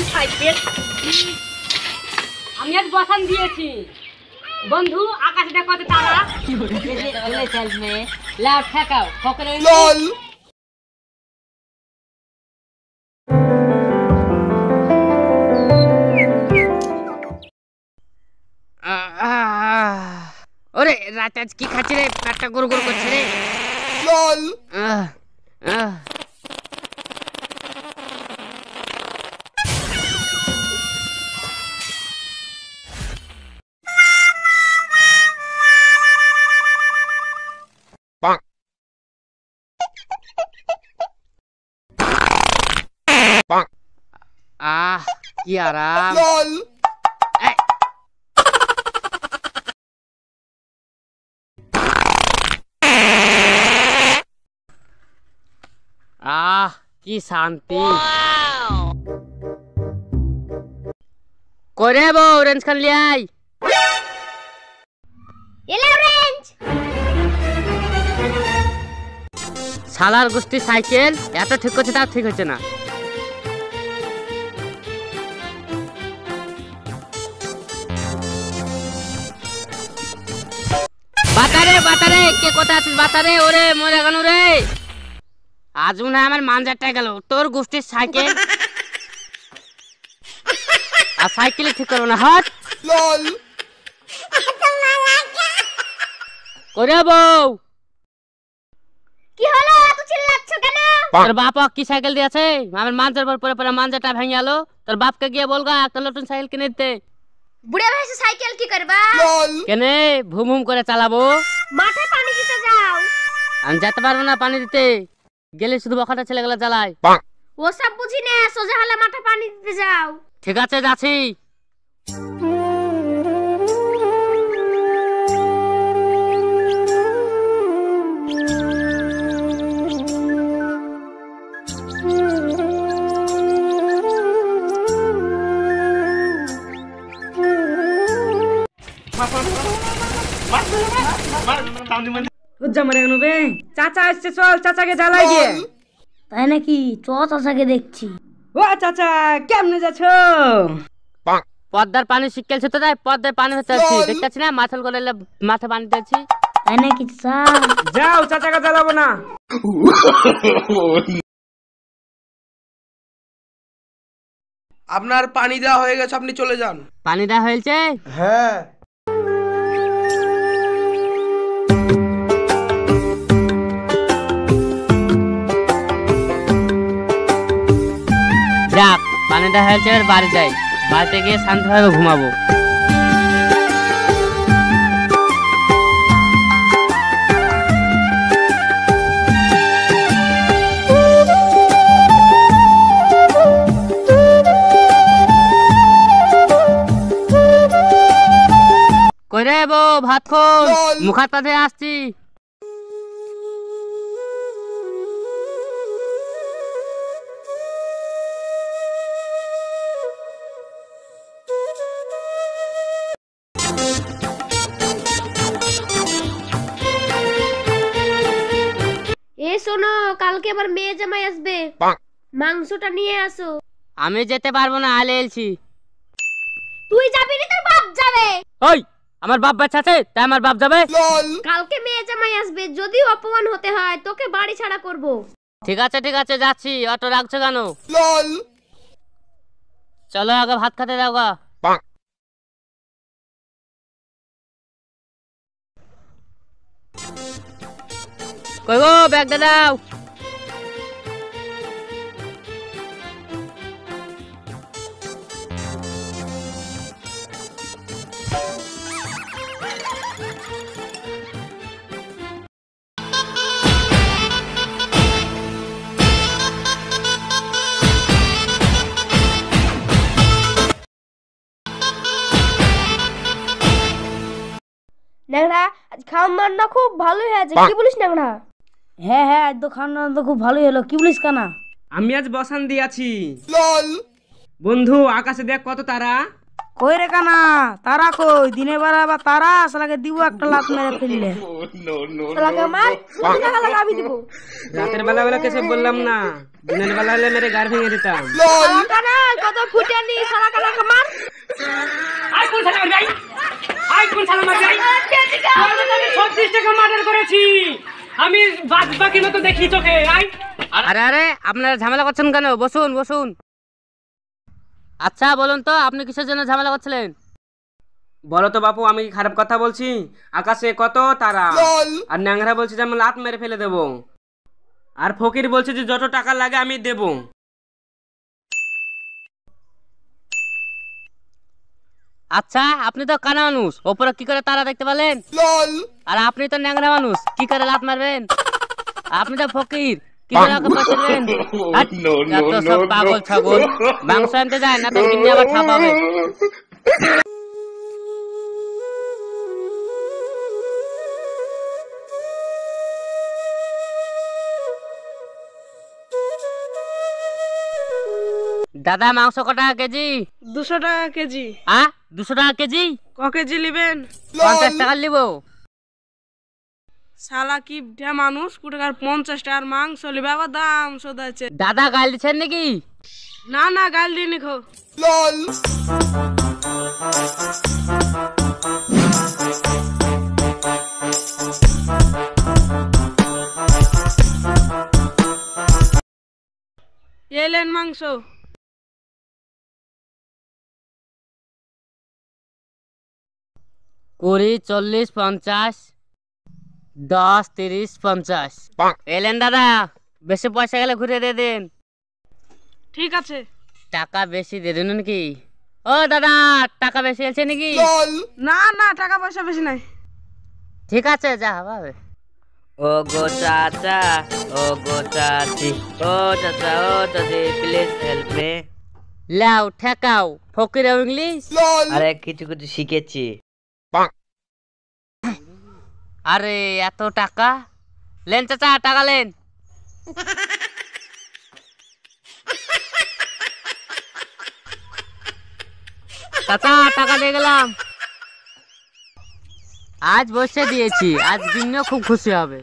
Cycle আমি আজ বসান দিয়েছি বন্ধু আকাশে দেখ কত তারা ওলে চলবে লাউ ঠেকাও ফকরে লল ওরে রাত আজ কি খাচ্ছি রে পেটটা গুড়গুড় করছে রে লল কি আরাম কি শান্তি করে বো অরেঞ্জ খান লিয়াই এলা অরেঞ্জ শালার গোষ্ঠী সাইকেল এত ঠিক হচ্ছে তা ঠিক হচ্ছে না বাতারে কে কোথায় আছিস বাতারে ওরে মরে গেল রে আজ মনে হয় আমার মানজারটা গেল তোর গোষ্ঠীর সাইকেল আর সাইকেলে ঠিক করবো না হাট লল করে বউ কি হলো এত চিল্লাচ্ছ কেন তোর বাপ কি সাইকেল দিয়েছে আমার মানজার পর পরে পরে মানজারটা ভেঙে গেল তোর বাপকে গিয়ে বলগা একটা নতুন সাইকেল কিনে দিতে বুড়া ভাইসে সাইকেল কি করবা কেনে ভুম ভুম করে চালাবো মাঠে পানি দিতে যাও আমি যেতে পারবো না পানি দিতে গেলে শুধু বখাটা ছেলে গেলে জ্বালাই ও সব বুঝি না সোজা হলে মাঠে পানি দিতে যাও ঠিক আছে যাচ্ছি চাচা আসছে চল চাচাকে জ্বালাই গিয়ে তাই নাকি চ চাচাকে দেখছি ও চাচা কেমনে যাচ্ছ পদ্মার পানি শিখেছে তো তাই পদ্মার পানি হচ্ছে দেখতেছি না মাথাল করে মাথা পানি দিয়েছি তাই নাকি চাচা যাও চাচাকে জ্বালাবো না আপনার পানি দেওয়া হয়ে গেছে আপনি চলে যান পানি দেওয়া হয়েছে হ্যাঁ যাক পানি দেওয়া হয়েছে এবার বাড়ি যাই বাড়িতে গিয়ে শান্তভাবে ঘুমাবো কইরে বউ ভাত খোল মুখাত পাতে আসছি শোনো কালকে আবার মেয়ে জামাই আসবে মাংসটা নিয়ে আসো আমি যেতে পারবো না আলে এলছি তুই যাবি না তোর বাপ যাবে ওই আমার বাপ বাচ্চা আছে তাই আমার বাপ যাবে কালকে মেয়ে জামাই আসবে যদি অপমান হতে হয় তোকে বাড়ি ছাড়া করব ঠিক আছে যাচ্ছি অটো রাখছো কেন চলো আগে ভাত খেতে দাও গা কই গো ব্যাগটা দাও ন্যাংরা আজ খাওয়ার না খুব ভালোই হয়েছে কি বলিস ন্যাংরা হ্যাঁ হ্যাঁ আজ তো খাওয়ার তো খুব ভালোই হলো কি বলিস কানা আমি আজ বসান দিয়েছি বন্ধু আকাশে দেখ কত তারা কই রে কানা তারা কই দিনের বেলা আবার তারা শালাকে দিব একটা লাত মেরে ফেললে শালাকে মার লাগা আমি দিব রাতের বেলা বেলা কেসে বললাম না দিনের বেলা হলে মেরে গার ভেঙে দিতাম। কানা কত ফুটানি সারা কানা কামার আই কোন শালা মারবি? আই কোন শালা মারবি? আমি 36 টাকা মার্ডার করেছি। আমি বাকির মতো দেখি চোখে। আই আরে আরে আপনারা ঝামেলা করছেন কেন? বসুন বসুন। আচ্ছা বলুন তো আপনি কিসের জন্য ঝামেলা করছিলেন? বলো তো বাপু, আমি কি খারাপ কথা বলছি? আকাশে কত তারা, আর ন্যাংরা বলছে যে আমি লাত মেরে ফেলে দেব, আর ফকির বলছে যে যত টাকা লাগে আমি দেব। আচ্ছা আপনি তো কানা মানুষ, ওপরে কি করে তারা দেখতে পেলেন? আর আপনি তো ন্যাংরা মানুষ, কি করে লাত মারবেন? আপনি তো ফকির, কি করে ওকে পয়সা দেবেন? হাট, যত সব পাগল ছাগল। মাংস আনতে যায় না তো কিনে আবার ঠাপাবে। দাদা মাংস কত টাকা কেজি? 200 টাকা কেজি। 200 টাকা কেজি? ক কেজি নিবেন? 50 টাকা নিব। শালা কি মানুষ কুটাকার 50 টাকার মাংস লিবে আবার দাম শোধাচ্ছে। দাদা গাল দিচ্ছেন নাকি? না না গাল দিনি খো। এলেন মাংস। 20, 40, 50, 10, 30, 50 এলেন দাদা। বেশি পয়সা গেলে ঘুরে দিয়ে দিন। ঠিক আছে। টাকা বেশি দিয়ে দিন নাকি? ও দাদা টাকা বেশি আছে নাকি? না না টাকা পয়সা বেশি নাই। ঠিক আছে যা হবে। ও গো চাচা, ও গো চাচি, ও চাচা, ও চাচি, প্লিজ হেল্প মি। লাও ঠেকাও, ফকির ইংলিশ। আরে কিছু কিছু শিখেছি। আরে এত টাকা লেন চাচা, টাকা লেন। চাচা টাকা দিয়ে গেলাম। আজ বসে দিয়েছি, আজ দিনও খুব খুশি হবে।